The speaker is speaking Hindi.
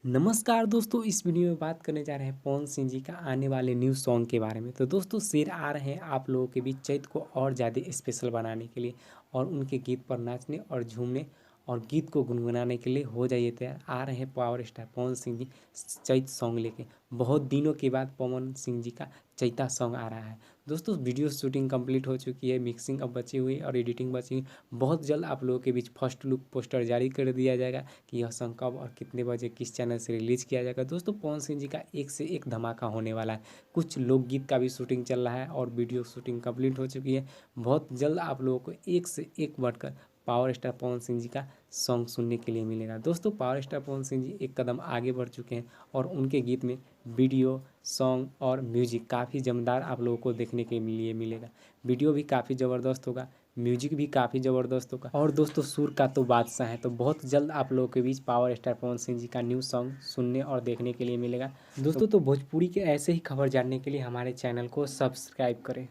नमस्कार दोस्तों, इस वीडियो में बात करने जा रहे हैं पवन सिंह जी का आने वाले न्यू सॉन्ग के बारे में। तो दोस्तों शेर आ रहे हैं आप लोगों के बीच चैत को और ज़्यादा स्पेशल बनाने के लिए और उनके गीत पर नाचने और झूमने और गीत को गुनगुनाने के लिए हो जाइए तैयार। आ रहे हैं पावर स्टार पवन सिंह जी चैत सॉन्ग लेके। बहुत दिनों के बाद पवन सिंह जी का चैता सॉन्ग आ रहा है। दोस्तों वीडियो शूटिंग कंप्लीट हो चुकी है, मिक्सिंग अब बची हुई और एडिटिंग बची हुई। बहुत जल्द आप लोगों के बीच फर्स्ट लुक पोस्टर जारी कर दिया जाएगा कि यह सॉन्ग कब और कितने बजे किस चैनल से रिलीज़ किया जाएगा। दोस्तों पवन सिंह जी का एक से एक धमाका होने वाला है। कुछ लोकगीत का भी शूटिंग चल रहा है और वीडियो शूटिंग कंप्लीट हो चुकी है। बहुत जल्द आप लोगों को एक से एक बढ़कर पावर स्टार पवन सिंह जी का सॉन्ग सुनने के लिए मिलेगा। दोस्तों पावर स्टार पवन सिंह जी एक कदम आगे बढ़ चुके हैं और उनके गीत में वीडियो सॉन्ग और म्यूजिक काफ़ी जमदार आप लोगों को देखने के लिए मिलेगा। वीडियो भी काफ़ी ज़बरदस्त होगा, म्यूजिक भी काफ़ी ज़बरदस्त होगा और दोस्तों सुर का तो बादशाह है। तो बहुत जल्द आप लोगों के बीच पावर स्टार पवन सिंह जी का न्यू सॉन्ग सुनने और देखने के लिए मिलेगा। दोस्तों तो भोजपुरी के ऐसे ही खबर जानने के लिए हमारे चैनल को सब्सक्राइब करें।